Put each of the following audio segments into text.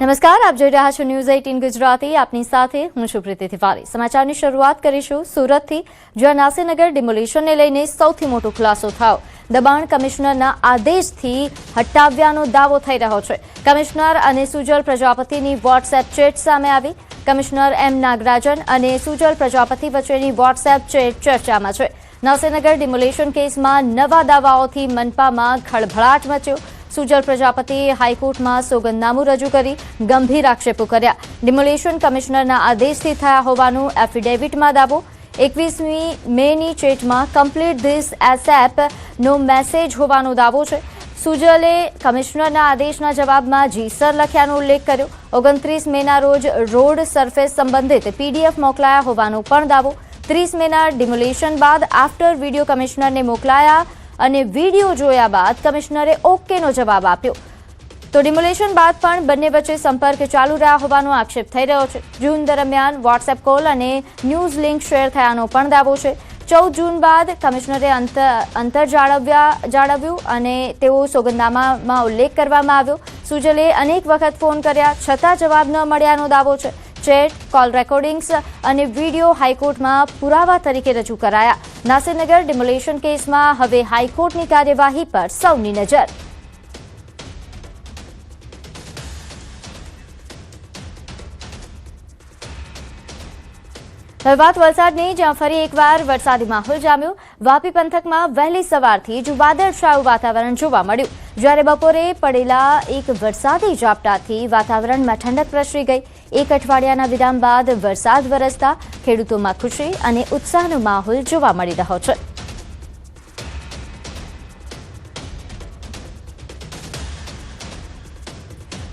નમસ્કાર, આપ જોઈ રહ્યા છો ન્યૂઝ 18 ગુજરાતી. આપની સાથે હું છું પ્રીતિ તિવારી. સમાચારની શરૂઆત કરીશું સુરતથી, જ્યાં નાસીનગર ડિમોલિશનને લઈને સૌથી મોટો ખુલાસો થયો. દબાણ કમિશનરના આદેશથી હટાવ્યાનો દાવો થઈ રહ્યો છે. કમિશનર અને સુજલ પ્રજાપતિની વોટ્સએપ ચેટ સામે આવી. કમિશનર એમ નાગરાજન અને સુજલ પ્રજાપતિ વચ્ચેની વોટ્સએપ ચેટ ચર્ચામાં છે. નાસીનગર ડિમોલિશન કેસમાં નવા દાવાઓથી મનપામાં ખળભળાટ મચ્યો. સુજલ પ્રજાપતિએ હાઈકોર્ટમાં સોગંદનામું રજૂ કરી ગંભીર આક્ષેપો કર્યા. ડિમોલિશન કમિશનરના આદેશથી થયા હોવાનું એફિડેવિટમાં દાવો. 21મી મેની ચેટમાં કમ્પ્લીટ ધીસ એસએપ નો મેસેજ હોવાનો દાવો છે. સુજલે કમિશનરના આદેશના જવાબમાં જીસર લખ્યાનો ઉલ્લેખ કર્યો. 29 મેના રોજ રોડ સરફેસ સંબંધિત પીડીએફ મોકલાયા હોવાનો પણ દાવો. 30 મેના ડિમોલિશન બાદ આફ્ટર વિડીયો કમિશનરને મોકલાયા અને વિડીયો જોયા બાદ કમિશનરે ઓકેનો જવાબ આપ્યો. તો ડિમોલિશન બાદ પણ બંને વચ્ચે સંપર્ક ચાલુ રહ્યા હોવાનો આક્ષેપ થઈ રહ્યો છે. જૂન દરમિયાન વોટ્સએપ કોલ અને ન્યૂઝ લિંક શેર થયાનો પણ દાવો છે. 14 જૂન બાદ કમિશનરે અંતર જાળવ્યું અને તેઓ સોગંદનામામાં ઉલ્લેખ કરવામાં આવ્યો. સુજલે અનેક વખત ફોન કર્યા છતાં જવાબ ન મળ્યાનો દાવો છે. ચેટ, કોલ રેકોર્ડિંગ્સ અને વિડીયો હાઈકોર્ટમાં પુરાવા તરીકે રજૂ કરાયા. નાસીનગર ડિમોલિશન કેસમાં હવે હાઈકોર્ટની કાર્યવાહી પર સૌની નજર. હવે વાત વલસાડની, જ્યાં ફરી એકવાર વરસાદી માહોલ જામ્યો. વાપી પંથકમાં વહેલી સવારથી જ વાદળછાયું વાતાવરણ જોવા મળ્યું. જ્યારે બપોરે પડેલા એક વરસાદી ઝાપટાથી વાતાવરણમાં ઠંડક પ્રસરી ગઈ. એક અઠવાડિયાના વિરામ બાદ વરસાદ વરસતા ખેડૂતોમાં ખુશી અને ઉત્સાહનો માહોલ જોવા મળી રહ્યો છે.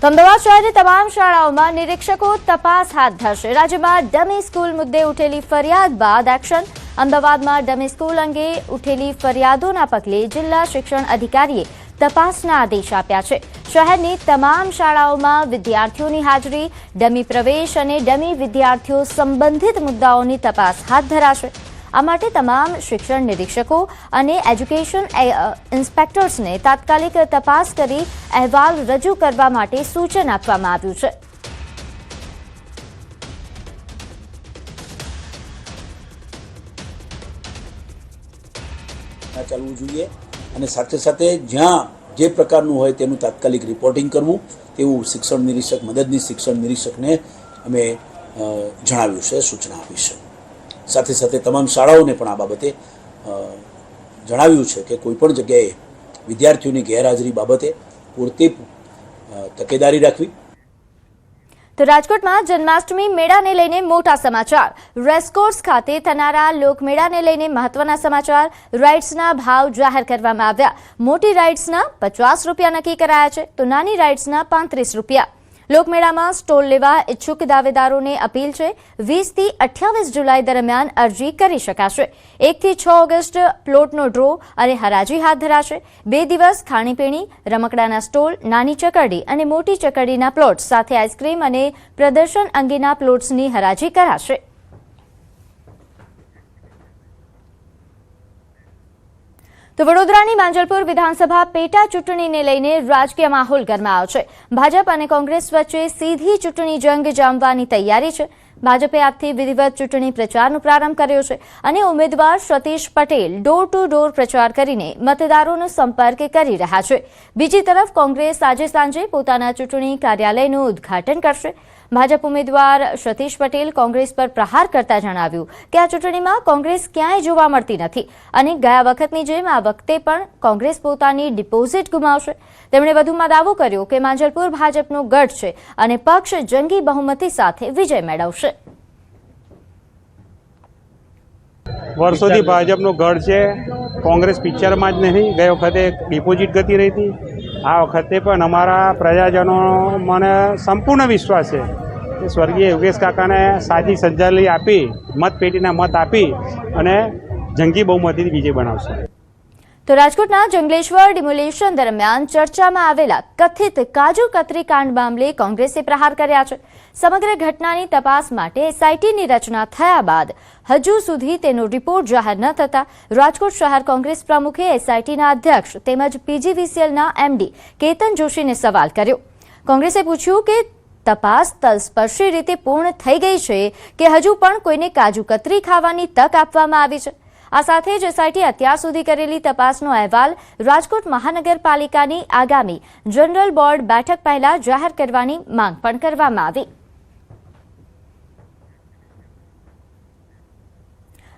અમદાવાદ શહેરની તમામ શાળાઓમાં નિરીક્ષકો તપાસ હાથ ધરશે. રાજ્યમાં ડમી સ્કૂલ મુદ્દે ઉઠેલી ફરિયાદ બાદ એક્શન. અમદાવાદમાં ડમી સ્કૂલ અંગે ઉઠેલી ફરિયાદોના પગલે જિલ્લા શિક્ષણ અધિકારીએ તપાસના આદેશ આપ્યા છે. શહેરની તમામ શાળાઓમાં વિદ્યાર્થીઓની હાજરી, ડમી પ્રવેશ અને ડમી વિદ્યાર્થીઓ સંબંધિત મુદ્દાઓની તપાસ હાથ ધરાશે. આ માટે તમામ શિક્ષણ નિરીક્ષકો અને એજ્યુકેશન ઇન્સ્પેક્ટર્સને તાત્કાલિક તપાસ કરી અહેવાલ રજૂ કરવા માટે સૂચન આપવામાં આવ્યું છે. ચાલવું જોઈએ અને સાથે સાથે જ્યાં જે પ્રકારનું હોય તેનું તાત્કાલિક રિપોર્ટિંગ કરવું તેવું શિક્ષણ નિરીક્ષક, મદદનીશ શિક્ષણ નિરીક્ષકને અમે જણાવ્યું છે, સૂચના આપી છે. સાથે સાથે તમામ શાળાઓને પણ આ બાબતે જણાવ્યું છે કે કોઈપણ જગ્યાએ વિદ્યાર્થીઓની ગેરહાજરી બાબતે પૂરતી તકેદારી રાખવી. તો રાજકોટમાં જન્માષ્ટમી મેળાને લઈને મોટા સમાચાર. રેસકોર્સ ખાતે થનારા લોકમેળાને લઈને મહત્વના સમાચાર. રાઇડ્સના ભાવ જાહેર કરવામાં આવ્યા. મોટી રાઇડ્સના 50 રૂપિયા નક્કી કરાયા છે, તો નાની રાઇડ્સના 35 રૂપિયા. લોકમેળામાં સ્ટોલ લેવા ઇચ્છુક દાવેદારોને અપીલ છે. 20 થી 28 જુલાઈ દરમિયાન અરજી કરી શકાશે. 1 થી 6 ઓગસ્ટ પ્લોટનો ડ્રો અને હરાજી હાથ ધરાશે. 2 દિવસ ખાણીપીણી, રમકડાના સ્ટોલ, નાની ચકરડી અને મોટી ચકરડીના પ્લોટ સાથે આઈસ્ક્રીમ અને પ્રદર્શન અંગેના પ્લોટ્સની હરાજી કરાશે. તો વડોદરાની માંજલપુર વિધાનસભા પેટા ચૂંટણીને લઈને રાજકીય માહોલ ગરમાયો છે. ભાજપ અને કોંગ્રેસ વચ્ચે સીધી ચૂંટણી જંગ જામવાની તૈયારી છે. ભાજપે આજથી વિધિવત ચૂંટણી પ્રચારનો પ્રારંભ કર્યો છે અને ઉમેદવાર Satish Patel door to door પ્રચાર કરીને મતદારોનો સંપર્ક કરી રહ્યા છે. બીજી તરફ કોંગ્રેસ આજે સાંજે પોતાના ચૂંટણી કાર્યાલયનું ઉદ્ઘાટન કરશે. ભાજપ ઉમેદવાર સતીશ પટેલ કોંગ્રેસ પર પ્રહાર કરતા જણાવ્યું કે આ ચૂંટણીમાં કોંગ્રેસ ક્યાંય જોવા મળતી નથી અને ગયા વખતની જેમ આ વખતે પણ કોંગ્રેસ પોતાની ડિપોઝિટ ગુમાવશે. તેમણે વધુમાં દાવો કર્યો કે માંજલપુર ભાજપનો ગઢ છે અને પક્ષ જંગી બહુમતી સાથે વિજય મેળવશે. વર્ષોથી ભાજપનો ગઢ છે. કોંગ્રેસ પિક્ચરમાં જ નહીં, ગઈ વખતે ડિપોઝિટ ગતિ રહી હતી. આ વખતે પણ અમારા પ્રજાજનો મને સંપૂર્ણ વિશ્વાસ છે કે સ્વર્ગીય યોગેશ કાકાને સાચી શ્રદ્ધાંજલિ આપી, મતપેટીના મત આપી અને જંગી બહુમતીથી વિજય બનાવશે. તો રાજકોટના જંગલેશ્વર ડિમોલિશન દરમિયાન ચર્ચામાં આવેલા કથિત કાજુ કતરી કાંડ મામલે કોંગ્રેસે પ્રહાર કર્યા છે. સમગ્ર ઘટનાની તપાસ માટે એસઆઈટીની રચના થયા બાદ હજુ સુધી તેનો રિપોર્ટ જાહેર ન થતા રાજકોટ શહેર કોંગ્રેસ પ્રમુખે એસઆઈટીના અધ્યક્ષ તેમજ પીજીવીસીએલના એમડી કેતન જોશીને સવાલ કર્યો. કોંગ્રેસે પૂછ્યું કે તપાસ તલસ્પર્શી રીતે પૂર્ણ થઈ ગઈ છે કે હજુ પણ કોઈને કાજુ કતરી ખાવાની તક આપવામાં આવી છે? આ સાથે જ એસઆઈટી અત્યાર સુધી કરેલી તપાસનો અહેવાલ રાજકોટ મહાનગરપાલિકાની આગામી જનરલ બોર્ડ બેઠક પહેલા જાહેર કરવાની માંગ પણ કરવામાં આવી.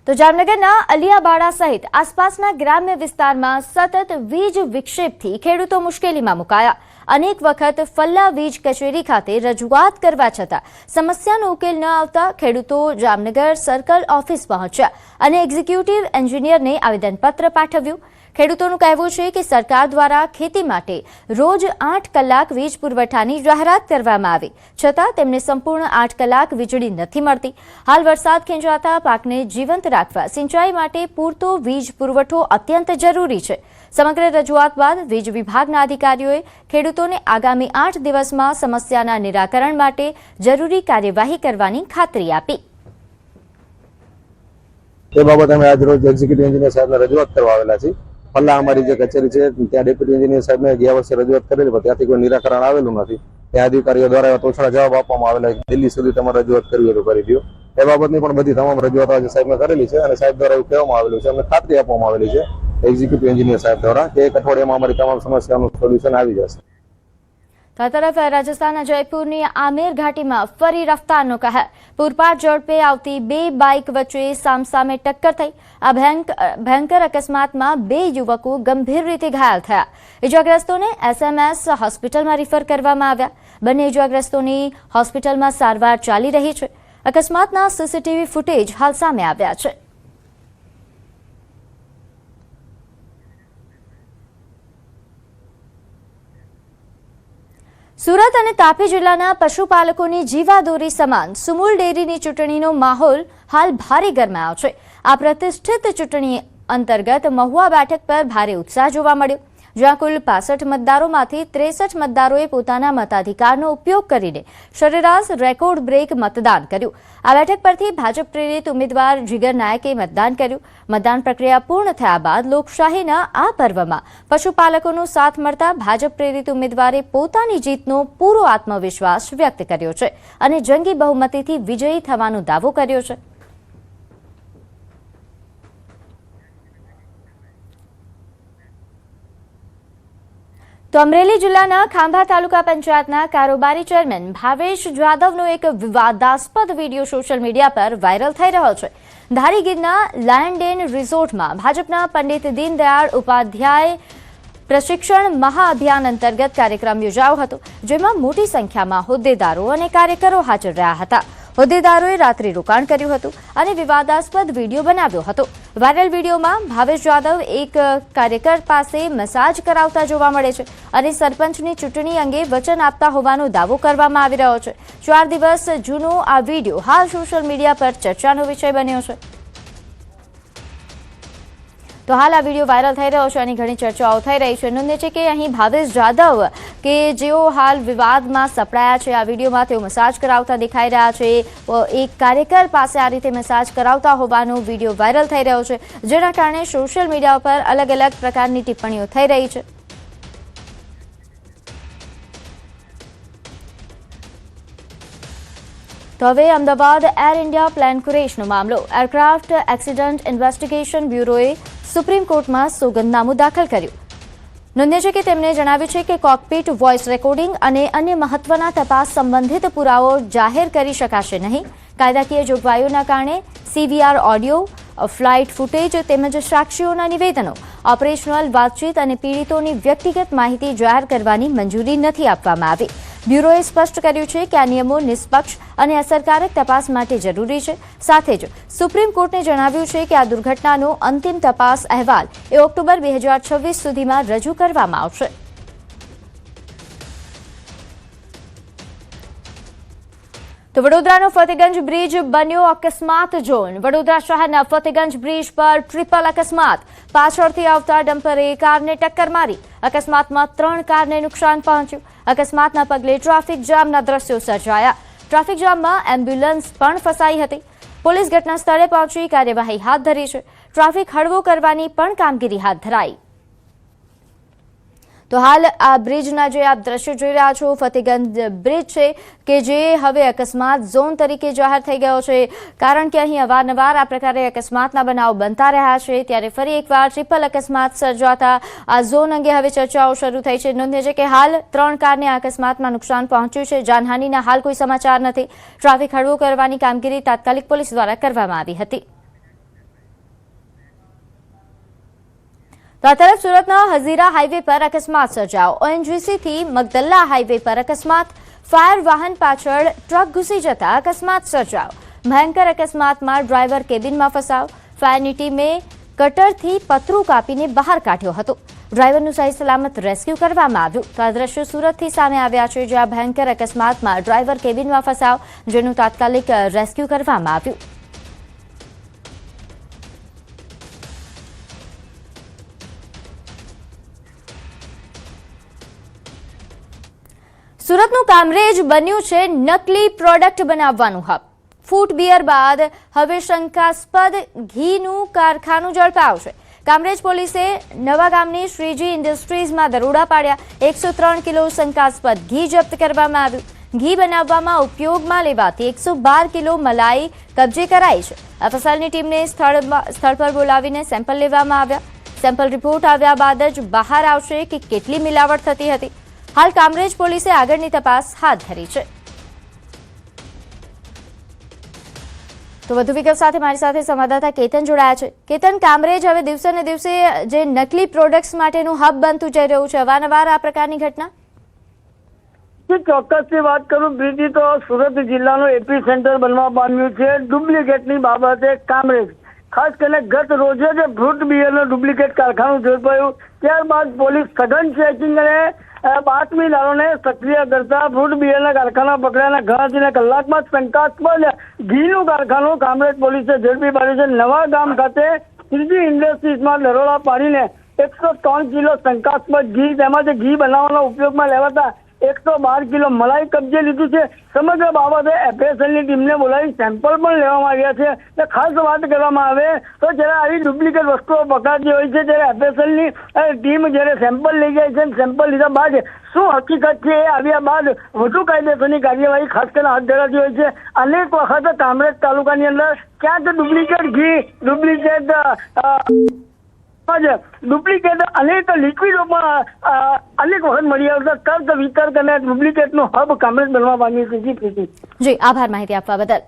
તો જામનગરના અલિયાબાડા સહિત આસપાસના ગ્રામ્ય વિસ્તારમાં સતત વીજ વિક્ષેપથી ખેડૂતો મુશ્કેલીમાં મુકાયા. અનેક વખત ફલ્લા વીજ કચેરી ખાતે રજૂઆત કરવા છતાં સમસ્યાનો ઉકેલ ન આવતા ખેડૂતો જામનગર સર્કલ ઓફિસ પહોંચ્યા અને એક્ઝિક્યુટિવ એન્જિનિયરને આવેદનપત્ર પાઠવ્યું. ખેડૂતોનું કહેવું છે કે સરકાર દ્વારા ખેતી માટે રોજ 8 કલાક વીજ પુરવઠાની જાહેરાત કરવામાં આવી છતાં તેમને સંપૂર્ણ 8 કલાક વીજળી નથી મળતી. હાલ વરસાદ ખેંચાતા પાકને જીવંત રાખવા સિંચાઈ માટે પૂરતો વીજ પુરવઠો અત્યંત જરૂરી છે. સમગ્ર રજૂઆત બાદ વીજ વિભાગના અધિકારીઓએ ખેડૂતોને આગામી 8 દિવસમાં સમસ્યાના નિરાકરણ માટે જરૂરી કાર્યવાહી કરવાની ખાતરી આપી. તે બાબતે અમે આજ રોજ એક્ઝિક્યુટિવ એન્જિનિયર સાહેબને રજૂઆત કરવા આવેલા છીએ. પલ્લા અમારી જે કચેરી છે ત્યાં ડેપ્યુટી એન્જિનિયર સાહેબને ગયા વર્ષે રજૂઆત કરેલી પણ ત્યાંથી કોઈ નિરાકરણ આવેલું નથી. ત્યાં અધિકારીઓ દ્વારા તોછડા જવાબ આપવામાં આવેલા દિલ્હી સુધી તમારે રજૂઆત કરવી તો કરી દો. એ બાબતની પણ બધી તમામ રજૂઆતો આજે સાહેબને કરેલી છે અને સાહેબ દ્વારા એવું કહેવામાં આવેલું છે, અમને ખાતરી આપવામાં આવેલી છે એક્ઝિક્યુટિવ એન્જિનિયર સાહેબ દ્વારા કે એક અઠવાડિયામાં અમારી તમામ સમસ્યાનું સોલ્યુશન આવી જશે. તો આ તરફ રાજસ્થાનના જયપુરની આમેર ઘાટીમાં ફરી રફતારનો કહેર. પૂરપાટ ઝડપે આવતી 2 બાઇક વચ્ચે સામસામે ટક્કર થઈ. આ ભયંકર અકસ્માતમાં 2 યુવકો ગંભીર રીતે ઘાયલ થયા. ઇજાગ્રસ્તોને SMS હોસ્પિટલમાં રિફર કરવામાં આવ્યા. બંને ઇજાગ્રસ્તોની હોસ્પિટલમાં સારવાર ચાલી રહી છે. અકસ્માતના સીસીટીવી ફૂટેજ હાલ સામે આવ્યા છે. સુરત અને તાપી જિલ્લાના પશુપાલકોની જીવાદોરી સમાન સુમુલ ડેરીની ચૂંટણીનો માહોલ હાલ ભારે ગરમાયો છે. આ પ્રતિષ્ઠિત ચૂંટણી અંતર્ગત મહુવા બેઠક પર ભારે ઉત્સાહ જોવા મળ્યો, જ્યાં કુલ 65 મતદારોમાંથી 63 મતદારોએ પોતાના મતાધિકારનો ઉપયોગ કરીને સરેરાશ રેકોર્ડ બ્રેક મતદાન કર્યું. આ બેઠક પરથી ભાજપ પ્રેરિત ઉમેદવાર જીગર નાયકે મતદાન કર્યું. મતદાન પ્રક્રિયા પૂર્ણ થયા બાદ લોકશાહીના આ પર્વમાં પશુપાલકોનો સાથ મળતા ભાજપ પ્રેરિત ઉમેદવારે પોતાની જીતનો પૂરો આત્મવિશ્વાસ વ્યક્ત કર્યો છે અને જંગી બહુમતીથી વિજયી થવાનો દાવો કર્યો છે. તો અમરેલી જિલ્લાના ખાંભા તાલુકા પંચાયતના કારોબારી ચેરમેન ભાવેશ જાદવનો એક વિવાદાસ્પદ વિડીયો સોશિયલ મીડિયા પર વાયરલ થઈ રહ્યો છે. ધારીગીરના લેન્ડ રિસોર્ટમાં ભાજપના પંડિત દીનદયાળ ઉપાધ્યાય પ્રશિક્ષણ મહાઅભિયાન અંતર્ગત કાર્યક્રમ યોજાયો હતો, જેમાં મોટી સંખ્યામાં હોદ્દેદારો અને કાર્યકરો હાજર રહ્યા હતા. હોદ્દેદારોએ રાત્રિ રોકાણ કર્યું હતું અને વિવાદાસ્પદ વિડીયો બનાવ્યો હતો. વાયરલ વિડીયોમાં ભાવેશ જાદવ એક કાર્યકર પાસે મસાજ કરાવતા જોવા મળે છે અને સરપંચની ચૂંટણી અંગે વચન આપતા હોવાનો દાવો કરવામાં આવી રહ્યો છે. 4 દિવસ જૂનો આ વિડીયો હાલ સોશિયલ મીડિયા પર ચર્ચાનો વિષય બન્યો છે. તો હાલ આ વિડીયો વાયરલ થઈ રહ્યો છે અને ઘણી ચર્ચાઓ થઈ રહી છે. નોંધે છે કે અહીં ભાવેશ જાદવ કે જેઓ હાલ વિવાદમાં સપડાયા છે, આ વિડીયોમાં તેઓ મસાજ કરાવતા દેખાઈ રહ્યા છે. એક કાર્યકર પાસે આ રીતે મસાજ કરાવતા હોવાનો વિડીયો વાયરલ થઈ રહ્યો છે, જેના કારણે સોશિયલ મીડિયા પર અલગ અલગ પ્રકારની ટિપ્પણીઓ થઈ રહી છે. તો હવે અમદાવાદ એર ઇન્ડિયા પ્લેન ક્રેશનો મામલો. એરક્રાફ્ટ એક્સિડન્ટ ઇન્વેસ્ટિગેશન બ્યુરોએ સુપ્રીમ કોર્ટમાં સોગંદનામું દાખલ કર્યું. નોંધ્ય છે કે તેમણે જણાવ્યું છે કે કોકપીટ વોઇસ રેકોર્ડિંગ અને અન્ય મહત્વના તપાસ સંબંધિત પુરાવો જાહેર કરી શકાશે નહીં. કાયદાકીય જોગવાઈઓના કારણે CVR ઓડિયો, ફ્લાઇટ ફૂટેજ તેમજ સાક્ષીઓના નિવેદનો, ઓપરેશનલ વાતચીત અને પીડિતોની વ્યક્તિગત માહિતી જાહેર કરવાની મંજૂરી નથી આપવામાં આવી. બ્યુરોએ સ્પષ્ટ કર્યું છે કે આ નિયમો નિષ્પક્ષ અને અસરકારક તપાસ માટે જરૂરી છે. સાથે જ સુપ્રીમ કોર્ટને જણાવ્યું છે કે આ દુર્ઘટનાનો અંતિમ તપાસ અહેવાલ ઓક્ટોબર 2026 સુધીમાં રજૂ કરવામાં આવશે. તો વડોદરાનો ફતેગંજ બ્રિજ બન્યો અકસ્માત ઝોન. વડોદરા શહેરના ફતેગંજ બ્રિજ પર ટ્રિપલ અકસ્માત. પાછળથી આવતા ડમ્પરે કારને ટક્કર મારી. અકસ્માતમાં 3 કારને નુકસાન પહોંચ્યું. અકસ્માતના પગલે ટ્રાફિક જામના દ્રશ્યો સર્જાયા. ટ્રાફિક જામમાં એમ્બ્યુલન્સ પણ ફસાઈ હતી. પોલીસ ઘટના સ્થળે પહોંચી કાર્યવાહી હાથ ધરી છે. ટ્રાફિક હળવો કરવાની પણ કામગીરી હાથ ધરાઈ. તો હાલ આ બ્રિજના જે આપ દ્રશ્યો જોઈ રહ્યા છો, ફતેગંજ બ્રિજ છે કે જે હવે અકસ્માત ઝોન તરીકે જાહેર થઈ ગયો છે, કારણ કે અહીં અવારનવાર આ પ્રકારે અકસ્માતના બનાવો બનતા રહ્યા છે. ત્યારે ફરી એકવાર ટ્રિપલ અકસ્માત સર્જાતા આ ઝોન અંગે હવે ચર્ચાઓ શરૂ થઈ છે. નોંધ્ય છે કે હાલ 3 કારને આ અકસ્માતમાં નુકસાન પહોંચ્યું છે. જાનહાનિના હાલ કોઈ સમાચાર નથી. ટ્રાફિક હળવો કરવાની કામગીરી તાત્કાલિક પોલીસ દ્વારા કરવામાં આવી હતી. તો આ તરફ સુરતના હઝીરા હાઈવે પર અકસ્માત સર્જાયો. ONGC થી મગદલ્લા હાઈવે પર અકસ્માત. ફાયર વાહન પાછળ ટ્રક ઘૂસી જતા અકસ્માત સર્જાયો. ભયંકર અકસ્માતમાં ડ્રાઈવર કેબિનમાં ફસાયો. ફાયરની ટીમે કટરથી પતરું કાપીને બહાર કાઢ્યો હતો. ડ્રાઈવરનું સહી સલામત રેસ્ક્યુ કરવામાં આવ્યું. તો આ દ્રશ્યો સુરતથી સામે આવ્યા છે, જ્યાં ભયંકર અકસ્માતમાં ડ્રાઈવર કેબિનમાં ફસાયો, જેનું તાત્કાલિક રેસ્ક્યુ કરવામાં આવ્યું. સુરતનું કામરેજ બન્યું છે નકલી પ્રોડક્ટ બનાવવાનું હબ. ફૂટ બિયર બાદ હવે શંકાસ્પદ ઘીનું કારખાનું ઝડપાયું છે. કામરેજ પોલીસે નવા ગામની શ્રીજી ઇન્ડસ્ટ્રીઝમાં દરોડા પાડ્યા. 103 કિલો શંકાસ્પદ ઘી જપ્ત કરવામાં આવ્યું. ઘી બનાવવામાં ઉપયોગમાં લેવાતી 112 કિલો મલાઈ કબજે કરાઈ છે. FSLની ટીમને સ્થળ પર બોલાવીને સેમ્પલ લેવામાં આવ્યા. સેમ્પલ રિપોર્ટ આવ્યા બાદ જ બહાર આવશે કે કેટલી મિલાવટ થતી હતી. હાલ કામરેજ પોલીસે આગળની તપાસ હાથ ધરી છે. તો વધુ વિગત સાથે મારી સાથે સંવાદદાતા કેતન જોડાયા છે. કેતન, કામરેજ હવે દિવસે ને દિવસે જે નકલી પ્રોડક્ટ્સ માટેનું હબ બનતું જઈ રહ્યું છે, અવારનવાર આ પ્રકારની ઘટના? ચોક્કસથી વાત કરું બીજી તો સુરત જિલ્લાનું એપી સેન્ટર બનવા પામ્યું છે ડુપ્લિકેટની બાબતે કામરેજ. ખાસ કરીને ગત રોજ જ ફ્રૂટ બિયરનું ડુપ્લિકેટ કારખાનું ઝડપાયું. ત્યારબાદ પોલીસ સઘન ચેકિંગ અને બાતમીદારોને સક્રિય કરતા ફ્રૂટ બિયરના કારખાના પકડાયાના ગણતરીના કલાકમાં શંકાસ્પદ ઘીનું કારખાનું કામરેજ પોલીસે ઝડપી પાડ્યું છે. નવા ગામ ખાતે શ્રીજી ઇન્ડસ્ટ્રીઝમાં દરોડા પાડીને 103 કિલો શંકાસ્પદ ઘી, તેમજ ઘી બનાવવાના ઉપયોગમાં લેવાતા 112 કિલો મલાઈ કબજે લીધું છે. સમગ્ર બાબતે FSLની ટીમને બોલાવી સેમ્પલ પણ લેવામાં આવ્યા છે. ખાસ વાત કરવામાં આવે તો જ્યારે આવી ડુપ્લિકેટ વસ્તુઓ પકડાતી હોય છે ત્યારે FSLની ટીમ જ્યારે સેમ્પલ લઈ જાય છે, સેમ્પલ લીધા બાદ શું હકીકત છે એ આવ્યા બાદ વધુ કાયદેસરની કાર્યવાહી ખાસ કરીને હાથ ધરાતી હોય છે. અનેક વખત કામરેજ તાલુકાની અંદર ક્યાંક ડુપ્લિકેટ ઘી, ડુપ્લિકેટ અનેક લિક્વિડો પણ અનેક વખત મળી આવતા તર્ક વિતર્ક અને ડુપ્લિકેટનું હબ કામરેજ બનવા પામ્યું છે. જી, આભાર માહિતી આપવા બદલ.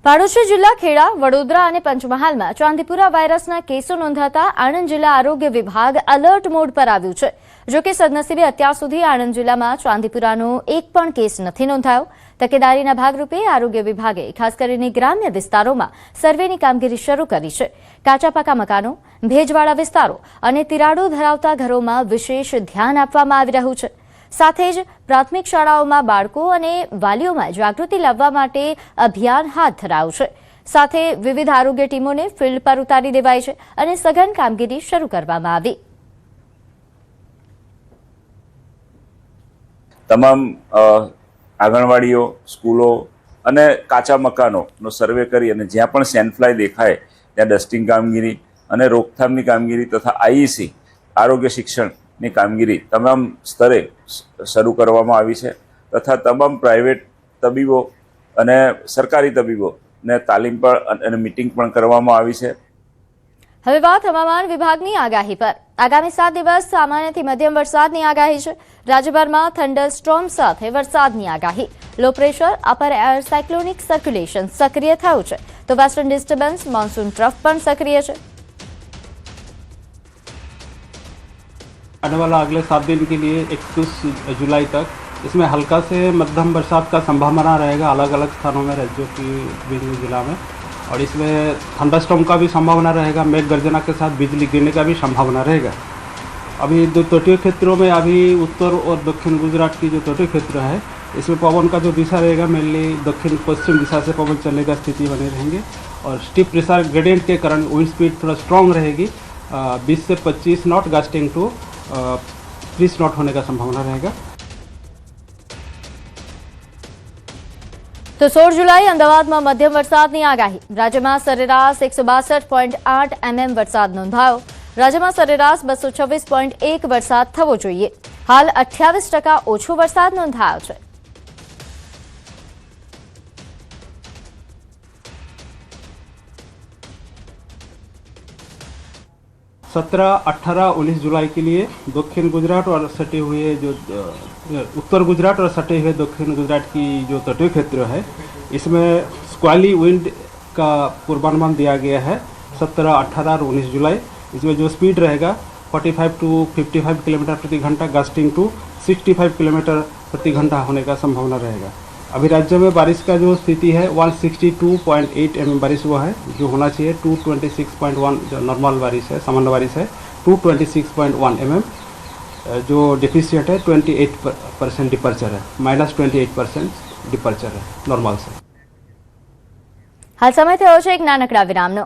પાડોશી જિલ્લા ખેડા, વડોદરા અને પંચમહાલમાં ચાંદીપુરા વાયરસના કેસો નોંધાતા આણંદ જિલ્લા આરોગ્ય વિભાગ એલર્ટ મોડ પર આવ્યું છે. જોકે સદનસીબે અત્યાર સુધી આણંદ જિલ્લામાં ચાંદીપુરાનો એક પણ કેસ નથી નોંધાયો. તકેદારીના ભાગરૂપે આરોગ્ય વિભાગે ખાસ કરીને ગ્રામ્ય વિસ્તારોમાં સર્વેની કામગીરી શરૂ કરી છે. કાચા પાકા મકાનો, ભેજવાળા વિસ્તારો અને તિરાડો ધરાવતા ઘરોમાં વિશેષ ધ્યાન આપવામાં આવી રહ્યું છે. સાથે જ પ્રાથમિક શાળાઓમાં બાળકો અને વાલીઓમાં જાગૃતિ લાવવા માટે અભિયાન હાથ ધરાયું છે. સાથે વિવિધ આરોગ્ય ટીમોને ફિલ્ડ પર ઉતારી દેવાઈ છે અને સઘન કામગીરી શરૂ કરવામાં આવી. તમામ આંગણવાડીઓ, સ્કૂલો અને કાચા મકાનોનો સર્વે કરી અને જ્યાં પણ સેન્ડફ્લાય દેખાય ત્યાં ડસ્ટિંગ કામગીરી અને રોકથામની કામગીરી તથા IEC આરોગ્ય શિક્ષણની કામગીરી તમામ સ્તરે શરૂ કરવામાં આવી છે. તથા તમામ પ્રાઇવેટ તબીબો અને સરકારી તબીબોને તાલીમ પણ અને મિટિંગ પણ કરવામાં આવી છે. હવે વાત હવામાન વિભાગની આગાહી પર. આગામી 7 દિવસ સામાન્યથી મધ્યમ વરસાદની આગાહી છે. રાજ્યભરમાં થંડર સ્ટોર્મ સાથે વરસાદની આગાહી. Low pressure, upper air cyclonic circulation સક્રિય થયું છે, તો વેસ્ટર્ન ડિસ્ટર્બન્સ મોન્સૂન ટ્રફ પણ सक्रिय है. आने वाला अगले 7 दिन के लिए 21 जुलाई तक इसमें हल्का से मध्यम बरसात का संभावना रहेगा अलग अलग स्थानों में राज्यों की विभिन्न जिला में. और इसमें थंडरस्टॉर्म का भी संभावना रहेगा. मेघ गर्जना के साथ बिजली गिरने का भी संभावना रहेगा. अभी दो तटीय क्षेत्रों में अभी उत्तर और दक्षिण गुजरात की जो तटीय क्षेत्र है इसमें पवन का जो दिशा रहेगा मेनली दक्षिण पश्चिम दिशा से पवन चलने का स्थिति बने रहेंगे. और स्टीप प्रेशर ग्रेडियंट के कारण विंड स्पीड थोड़ा स्ट्रॉन्ग रहेगी. 20 से 25 नॉट गस्टिंग टू 30 नॉट होने का संभावना रहेगा. તો 16 જુલાઈ અમદાવાદમાં મધ્યમ વરસાદની આગાહી. રાજ્યમાં સરેરાશ 162.8 mm વરસાદ નોંધાયો. રાજ્યમાં સરેરાશ 226.1 વરસાદ થવો જોઈએ. હાલ 28% ઓછો વરસાદ નોંધાયો છે. सत्रह 18 19 जुलाई के लिए दक्षिण गुजरात और सटे हुए जो उत्तर गुजरात और सटे हुए दक्षिण गुजरात की जो तटीय क्षेत्र है इसमें स्क्वाली विंड का पूर्वानुमान दिया गया है 17, 18 और 19 जुलाई. इसमें जो स्पीड रहेगा 45 टू 55 किलोमीटर प्रति घंटा, गस्टिंग टू 65 किलोमीटर प्रति घंटा होने का संभावना रहेगा. अभी राज्य में बारिश का जो स्थिति है 162.8 mm बारिश हुआ है, जो होना चाहिए 226.1 जो नॉर्मल बारिश है, सामान्य बारिश है 226.1 mm. जो डिफिशिएंट है 28% डिपर्चर है, -28% डिपर्चर है नॉर्मल से. હાલ સમય થયો છે એક નાનકડા વિરામનો.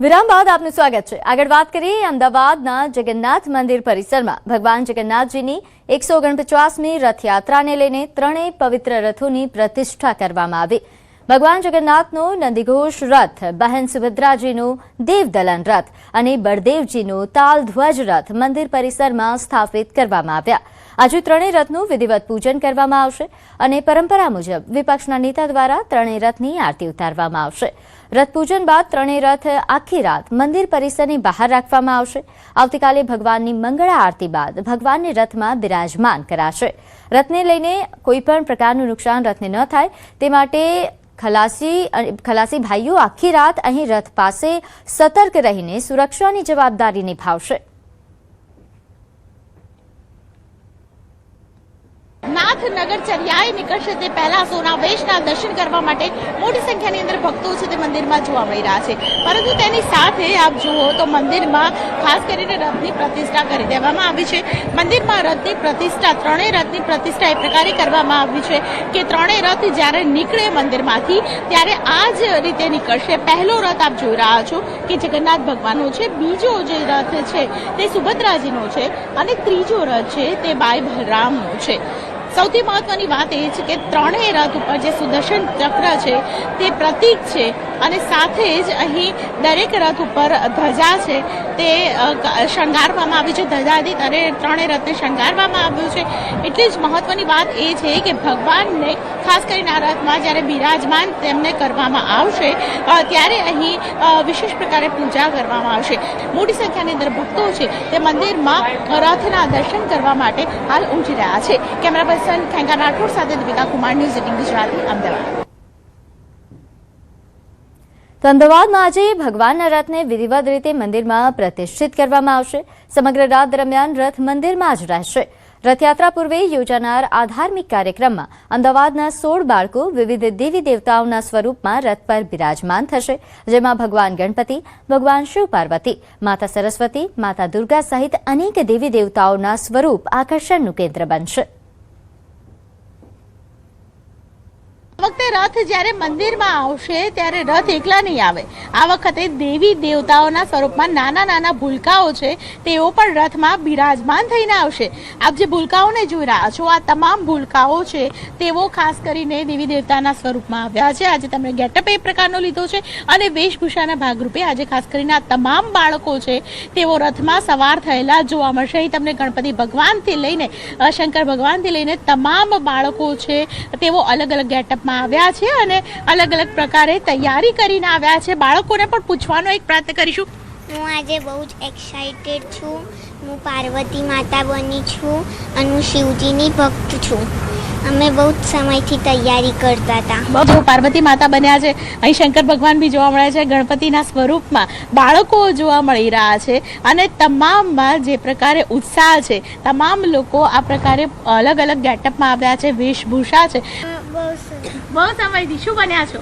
વિરામ બાદ આપનું સ્વાગત છે. આગળ વાત કરીએ અમદાવાદના જગન્નાથ મંદિર પરિસરમાં ભગવાન જગન્નાથજીની 149મી રથયાત્રાને લઈને ત્રણેય પવિત્ર રથોની પ્રતિષ્ઠા કરવામાં આવી. ભગવાન જગન્નાથનો નંદીઘોષ રથ, બહેન સુભદ્રાજીનો દેવદલન રથ અને બળદેવજીનો તાલધ્વજ રથ મંદિર પરિસરમાં સ્થાપિત કરવામાં આવ્યા. આજે ત્રણેય રથનું વિધિવત પૂજન કરવામાં આવશે અને પરંપરા મુજબ વિપક્ષના નેતા દ્વારા ત્રણેય રથની આરતી ઉતારવામાં આવશે. રથ પૂજન બાદ ત્રણેય રથ આખી રાત મંદિર પરિસરની બહાર રાખવામાં આવશે. આવતીકાલે ભગવાનની મંગળા આરતી બાદ ભગવાનને રથમાં બિરાજમાન કરાશે. રથને લઈને કોઈપણ પ્રકારનું નુકસાન રથને ન થાય તે માટે ખલાસી ભાઈઓ આખી રાત અહીં રથ પાસે સતર્ક રહીને સુરક્ષાની જવાબદારી નિભાવશે. નાથ નગરચર્યાએ નીકળશે તે પહેલા સોનાવેશના દર્શન કરવા માટે મોટી સંખ્યાની અંદર ભક્તો છે તે મંદિરમાં જોવા મળી રહ્યા છે. પરંતુ તેની સાથે આપ જુઓ તો મંદિરમાં ખાસ કરીને રથની પ્રતિષ્ઠા કરી દેવામાં આવી છે. મંદિરમાં રથની પ્રતિષ્ઠા, ત્રણેય રથની પ્રતિષ્ઠા એ પ્રકારે કરવામાં આવી છે કે ત્રણેય રથ જ્યારે નીકળે મંદિરમાંથી ત્યારે આ જ રીતે નીકળશે. પહેલો રથ આપ જોઈ રહ્યા છો કે જગન્નાથ ભગવાનનો છે, બીજો જે રથ છે તે સુભદ્રાજીનો છે અને ત્રીજો રથ છે તે બાઈ બલરામનો છે. સૌથી મહત્વની વાત એ છે કે ત્રણેય રથ ઉપર જે સુદર્શન ચક્ર છે તે પ્રતીક છે અને સાથે જ અહીં દરેક રથ ઉપર ધજા છે તે શણગારવામાં આવી છે. ધજાથી ત્રણેય રથને શણગારવામાં આવ્યું છે. એટલી જ મહત્વની વાત એ છે કે ભગવાનને ખાસ કરીને આ રથમાં જ્યારે બિરાજમાન તેમને કરવામાં આવશે ત્યારે અહીં વિશેષ પ્રકારે પૂજા કરવામાં આવશે. મોટી સંખ્યાની અંદર ભક્તો છે તે મંદિરમાં રથના દર્શન કરવા માટે હાલ ઉમટી રહ્યા છે. કેમેરા પર્સન ખેંકા રાઠોડ સાથે દીપિકા કુમાર, ન્યૂઝ 18 ગુજરાતી, અમદાવાદ. તો અમદાવાદમાં આજે ભગવાનના રથને વિધિવત રીતે મંદિરમાં પ્રતિષ્ઠિત કરવામાં આવશે. સમગ્ર રાત દરમિયાન રથ મંદિરમાં જ રહેશે. રથયાત્રા પૂર્વે યોજાનાર આ ધાર્મિક કાર્યક્રમમાં અમદાવાદના 16 બાળકો વિવિધ દેવી દેવતાઓના સ્વરૂપમાં રથ પર બિરાજમાન થશે, જેમાં ભગવાન ગણપતિ, ભગવાન શિવ પાર્વતી, માતા સરસ્વતી, માતા દુર્ગા સહિત અનેક દેવી દેવતાઓના સ્વરૂપ આકર્ષણનું કેન્દ્ર બનશે. વખતે રથ જ્યારે મંદિરમાં આવશે ત્યારે રથ એકલા નહીં આવે. આ વખતે દેવી દેવતાઓના સ્વરૂપમાં નાના નાના ભૂલકાઓ છે તેઓ પણ રથમાં બિરાજમાન થઈને આવશે. આપ જે ભૂલકાઓને જોઈ રહ્યા છો આ તમામ ભૂલકાઓ છે તેઓ ખાસ કરીને દેવી દેવતાના સ્વરૂપમાં આવ્યા છે. આજે તમે ગેટઅપ એ પ્રકારનો લીધો છે અને વેશભૂષાના ભાગરૂપે આજે ખાસ કરીને આ તમામ બાળકો છે તેઓ રથમાં સવાર થયેલા જોવા મળશે. અહીં તમને ગણપતિ ભગવાનથી લઈને શંકર ભગવાનથી લઈને તમામ બાળકો છે તેઓ અલગ અલગ ગેટઅપ આવ્યા છે અને અલગ અલગ પ્રકારે તૈયારી કરીને આવ્યા છે. બાળકોને પણ પૂછવાનો એક પ્રયત્ન કરીશું. હું આજે બહુ જ એક્સાઇટેડ છું. હું પાર્વતી માતા બની છું અને હું શિવજીની ભક્ત છું. અમે બહુ જ સમયથી તૈયારી કરતા હતા. બહુ પાર્વતી માતા બન્યા છે. અહીં શંકર ભગવાન બી જોવા મળે છે. ગણપતિના સ્વરૂપમાં બાળકો જોવા મળી રહ્યા છે અને તમામમાં જે પ્રકારે ઉત્સાહ છે, તમામ લોકો આ પ્રકારે અલગ અલગ ગેટઅપમાં આવ્યા છે, વેશભૂષા છે. બહુ સમયથી શું બન્યા છો?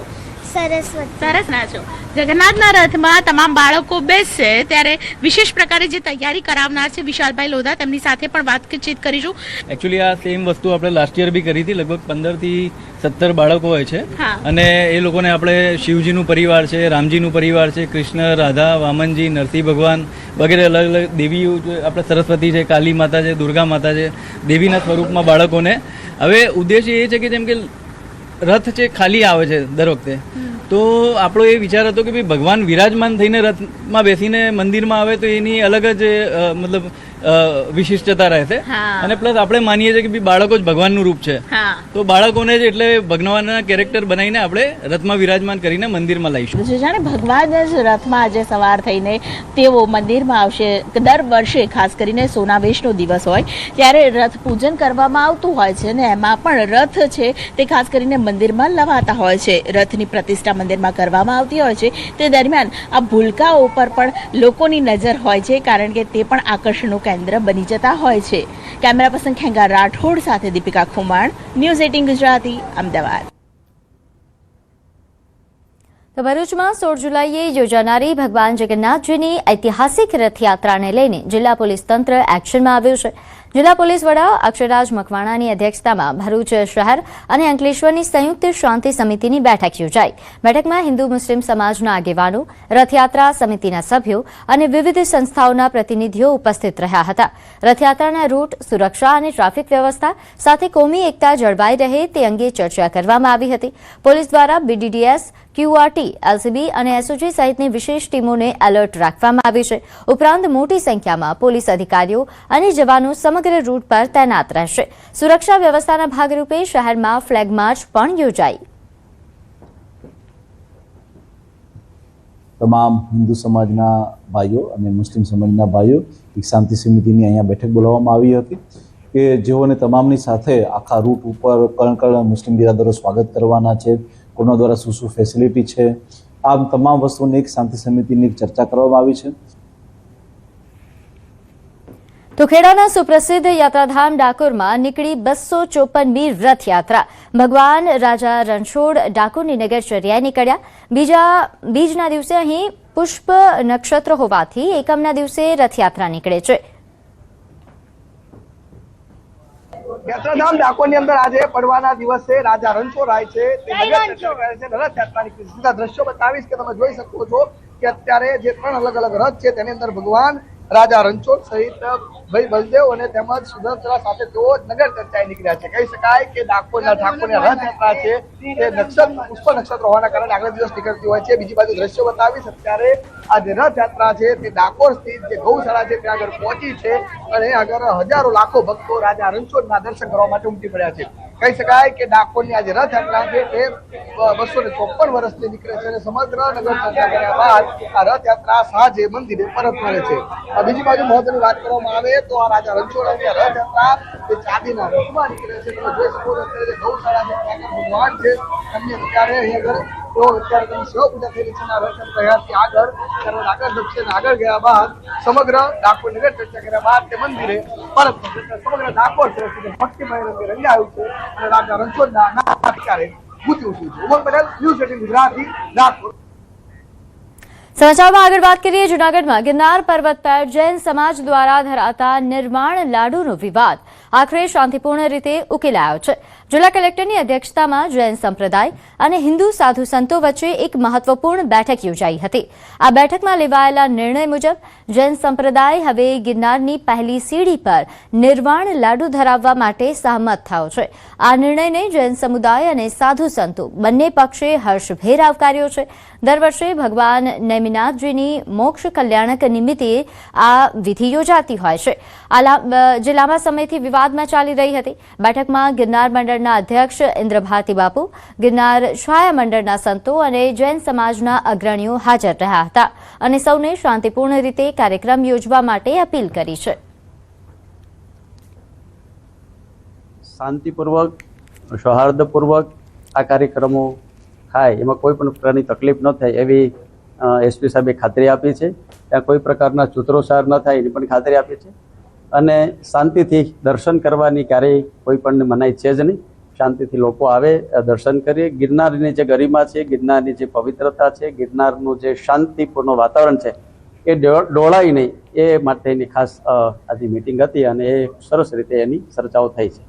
સરસ્વતી. સરસ ના છો. જગન્નાથના રથમાં તમામ બાળકો બેસશે ત્યારે વિશેષ પ્રકારે જે તૈયારી કરાવનાર છે વિશાલભાઈ લોધા, તેમની સાથે પણ વાતચીત કરીશું. એકચ્યુઅલી આ સેમ વસ્તુ આપણે લાસ્ટ યર બી કરી હતી. લગભગ 15 થી 17 બાળકો હોય છે હા. અને એ લોકોને આપણે શિવજીનું પરિવાર છે, રામજીનું પરિવાર છે, કૃષ્ણ, રાધા, વામનજી, નરસિંહ ભગવાન વગેરે અલગ અલગ દેવીઓ, આપણે સરસ્વતી છે, કાલી માતા છે, દુર્ગા માતા છે, દેવીના સ્વરૂપમાં બાળકોને. હવે ઉદ્દેશ્ય એ છે કે જેમ કે રથ છે ખાલી આવે છે દર વખતે, તો આપણો એ વિચાર હતો કે ભાઈ ભગવાન વિરાજમાન થઈને રથમાં બેસીને મંદિરમાં આવે તો એની અલગ જ મતલબ વિશિષ્ટતા રહેશે. હા. અને પ્લસ આપણે માનીએ છીએ કે ભાઈ બાળકો જ ભગવાનનું રૂપ છે, હા. તો બાળકોને જ એટલે ભગવાનના કેરેક્ટર બનાવીને આપણે રથમાં વિરાજમાન કરીને મંદિરમાં લાવીશું. જાણે ભગવાન જ રથમાં આજે સવાર થઈને તેઓ મંદિરમાં આવશે. દર વર્ષે ખાસ કરીને સોનાવેશનો દિવસ હોય ત્યારે રથ પૂજન કરવામાં આવતું હોય છે ને એમાં પણ રથ છે તે ખાસ કરીને મંદિરમાં લવાતા હોય છે. રથની પ્રતિષ્ઠા મંદિરમાં કરવામાં આવતી હોય છે. તે દરમિયાન આ ભૂલકાઓ ઉપર પણ લોકોની નજર હોય છે, કારણ કે તે પણ આકર્ષણનું કેન્દ્ર બની જતા હોય છે. કેમેરા પર્સન ખેંગા રાઠોડ સાથે દીપિકા ખુમાણ, ન્યૂઝ 18 ગુજરાતી, અમદાવાદ. તો ભરૂચમાં 16 જુલાઈએ યોજાનારી ભગવાન જગન્નાથજીની ઐતિહાસિક રથયાત્રાને લઈને જિલ્લા પોલીસ તંત્ર એક્શનમાં આવ્યું છે. જિલ્લા પોલીસ વડા અક્ષરાજ મકવાણાની અધ્યક્ષતામાં ભરૂચ શહેર અને અંકલેશ્વરની સંયુક્ત શાંતિ સમિતિની બેઠક યોજાઈ. બેઠકમાં હિન્દુ મુસ્લિમ સમાજના આગેવાનો, રથયાત્રા સમિતિના સભ્યો અને વિવિધ સંસ્થાઓના પ્રતિનિધિઓ ઉપસ્થિત રહ્યા હતા. રથયાત્રાના રૂટ, સુરક્ષા અને ટ્રાફિક વ્યવસ્થા સાથે કોમી એકતા જળવાઈ રહે તે અંગે ચર્ચા કરવામાં આવી હતી. પોલીસ દ્વારા BDDS, QRT, LCB અને SOG સહિતની વિશેષ ટીમોને એલર્ટ રાખવામાં આવી છે. ઉપરાંત મોટી સંખ્યામાં પોલીસ અધિકારીઓ અને જવાનો સમગ્ર રૂટ પર તૈનાત રહેશે. સુરક્ષા વ્યવસ્થાના ભાગરૂપે શહેરમાં ફ્લેગ માર્ચ પણ યોજાઈ. તમામ હિન્દુ સમાજના ભાઈઓ અને મુસ્લિમ સમાજના ભાઈઓ એક શાંતિ સમિતિની અહીંયા બેઠક બોલાવવામાં આવી હતી કે જેઓને તમામની સાથે આખા રૂટ ઉપર કણ મુસ્લિમ બિરાદરો સ્વાગત કરવાના છે, કોના દ્વારા શું શું ફેસિલિટી છે, આ તમામ વસ્તુની એક શાંતિ સમિતિની ચર્ચા કરવામાં આવી છે. તો ખેડાના સુપ્રસિદ્ધ યાત્રાધામ ડાકોરમાં નીકળી 254મી રથયાત્રા. ભગવાન રાજા રણછોડ ડાકોરની નગરચર્યાએ નીકળ્યા. બીજના દિવસે અહીં પુષ્પ નક્ષત્ર હોવાથી એકમના દિવસે રથયાત્રા નીકળે છે. યાત્રાધામ ડાકોરની અંદર આજે પડવાના દિવસે રાજા રણછોડરાય છે તે રથયાત્રાની સીધા દ્રશ્યો બતાવીશ કે તમે જોઈ શકો છો કે અત્યારે જે 3 અલગ અલગ રથ છે તેની અંદર ભગવાન રાજા રણછોડ સહિત ભાઈ બલદેવ અને તેમજ સુદર્શના સાથે તેઓ નગર ચર્ચાએ નીકળ્યા છે. કહી શકાય કે ડાકોરના ઠાકોરની રથયાત્રા છે તે પુષ્પ નક્ષત્ર હોવાના કારણે આગલા દિવસ નીકળતી હોય છે. બીજી બાજુ દ્રશ્યો બતાવીશ, અત્યારે આ જે રથયાત્રા છે તે ડાકોર સ્થિત જે ગૌશાળા છે ત્યાં આગળ પહોંચી છે અને આગળ હજારો લાખો ભક્તો રાજા રણછોડના દર્શન કરવા માટે ઉમટી પડ્યા છે. કહી શકાય કે ડાકોરની આ જે રથયાત્રા છે તે 254 વર્ષથી નીકળે છે અને સમગ્ર નગર ચર્ચા કર્યા બાદ આ રથયાત્રા સાંજે મંદિરે પરત ફરે છે. બીજી બાજુ મહત્વની વાત કરવામાં આવે તો આ રાજા રણછોડની રથયાત્રા તે ચાંદીના રથમાં નીકળે છે. તમે જોઈ શકો છો અત્યારે ગૌશાળા છે ત્યાં ભગવાન છે અન્ય અત્યારે અહીંયા આગળ તો અત્યારે તમે સેવા પૂજા થઈ રહી છે રથયાત્રાથી આગળ જશે અને આગળ ગયા બાદ સમગ્ર ડાકોર નગર ચર્ચા કર્યા બાદ તે મંદિરે પરત સમગ્ર ડાકોર છે ભક્તિમય રંગે રંગાયું છે અને રાજા રણછોડના નામથી ગૂંથી ઉઠ્યું છે. ઉમંગ પટેલ, ન્યૂઝ 18 ગુજરાતી, ડાકોર. સમાચારમાં આગળ વાત કરીએ. જૂનાગઢમાં ગિરનાર પર્વત પર જૈન સમાજ દ્વારા ધરાતા નિર્માણ લાડુનો વિવાદ આખરે શાંતિપૂર્ણ રીતે ઉકેલાયો છે. જિલ્લા કલેક્ટરની અધ્યક્ષતામાં જૈન સંપ્રદાય અને હિન્દુ સાધુ સંતો વચ્ચે એક મહત્વપૂર્ણ બેઠક યોજાઈ હતી. આ બેઠકમાં લેવાયેલા નિર્ણય મુજબ જૈન સંપ્રદાય હવે ગિરનારની પહેલી સીડી પર નિર્વાણ લાડુ ધરાવવા માટે સહમત થયો છે. આ નિર્ણયને જૈન સમુદાય અને સાધુ સંતો બંને પક્ષે હર્ષભેર આવકાર્યો છે. દર વર્ષે ભગવાન નૈમિનાથજીની મોક્ષ કલ્યાણક નિમિત્તે આ વિધિ યોજાતી હોય છે. જે લાંબા સમયથી વિવાદમાં ચાલી રહી હતી. બેઠકમાં ગિરનાર મંડળના અધ્યક્ષ ઇન્દ્રભારતી બાપુ, ગિરનાર છાયા મંડળના સંતો અને જૈન સમાજના અગ્રણીઓ હાજર રહ્યા હતા અને સૌને શાંતિપૂર્ણ રીતે કાર્યક્રમ યોજવા માટે અપીલ કરી છે. શાંતિપૂર્વક, સૌહાર્દપૂર્વક આ કાર્યક્રમો થાય, એમાં કોઈ પણ પ્રકારની તકલીફ ન થાય એવી એસપી સાહેબે ખાતરી આપી છે. ત્યાં કોઈ પ્રકારના સૂત્રોચ્ચાર ન થાય એની પણ ખાતરી આપી છે અને શાંતિથી દર્શન કરવાની ક્યારેય કોઈ પણ મનાઈ છે જ નહીં. શાંતિથી લોકો આવે, દર્શન કરીએ. ગિરનારની જે ગરિમા છે, ગિરનારની જે પવિત્રતા છે, ગિરનારનું જે શાંતિપૂર્ણ વાતાવરણ છે એ ડોળાય નહીં એ માટેની ખાસ આજે મિટિંગ હતી અને એ સરસ રીતે એની ચર્ચાઓ થઈ છે.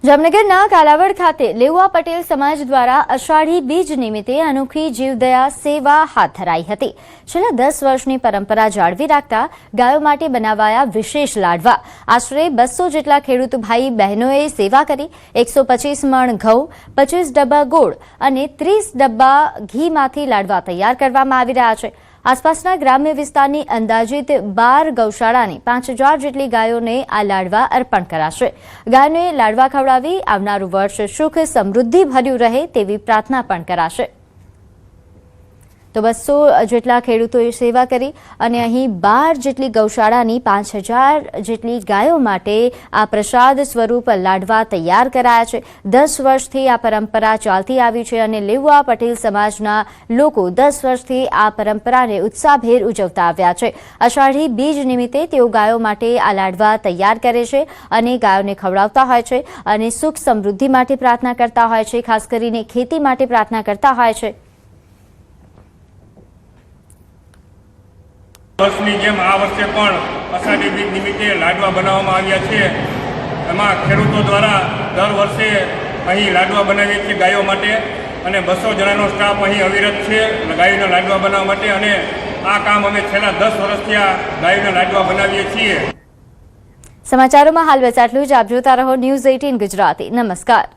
જામનગરના કાલાવડ ખાતે લેઉવા પટેલ સમાજ દ્વારા અષાઢી બીજ નિમિત્તે અનોખી જીવદયા સેવા હાથ ધરાઈ હતી. છેલ્લા 10 વર્ષની પરંપરા જાળવી રાખતા ગાયો માટે બનાવાયા વિશેષ લાડવા. આશરે 200 જેટલા ખેડૂત ભાઈ બહેનોએ સેવા કરી 125 મણ ઘઉં, 25 ડબ્બા ગોળ અને 30 ડબ્બા ઘીમાંથી લાડવા તૈયાર કરવામાં આવી રહ્યા છે. આસપાસના ગ્રામ્ય વિસ્તારની અંદાજિત 12 ગૌશાળાની 5000 જેટલી ગાયોને આ લાડવા અર્પણ કરાશે. ગાયોને લાડવા ખવડાવી આવનારું વર્ષ સુખ સમૃદ્ધિ ભર્યું રહે તેવી પ્રાર્થના પણ કરાશે. તો 200 જેટલા ખેડૂતોએ સેવા કરી અને અહીં 12 જેટલી ગૌશાળાની 5000 જેટલી ગાયો માટે આ પ્રસાદ સ્વરૂપ લાડવા તૈયાર કરાયા છે. 10 વર્ષથી આ પરંપરા ચાલતી આવી છે અને લેઉવા પટેલ સમાજના લોકો 10 વર્ષથી આ પરંપરાને ઉત્સાહભેર ઉજવતા આવ્યા છે. અષાઢી બીજ નિમિત્તે તેઓ ગાયો માટે આ લાડવા તૈયાર કરે છે અને ગાયોને ખવડાવતા હોય છે અને સુખ સમૃદ્ધિ માટે પ્રાર્થના કરતા હોય છે. ખાસ કરીને ખેતી માટે પ્રાર્થના કરતા હોય છે. વર્ષની જેમ આ વર્ષે પણ અષાઢી બીજ નિમિત્તે લાડવા બનાવવામાં આવ્યા છે. એમાં ખેડૂતો દ્વારા દર વર્ષે અહીં લાડવા બનાવીએ છીએ ગાયો માટે અને 200 જણાનો સ્ટાફ અહીં અવિરત છે ગાયોના લાડવા બનાવવા માટે અને આ કામ અમે છેલ્લા 10 વર્ષથી આ ગાયોના લાડવા બનાવીએ છીએ. સમાચારોમાં હાલ બસ આટલું જ. આપ જોતા રહો ન્યૂઝ 18 ગુજરાતી. નમસ્કાર.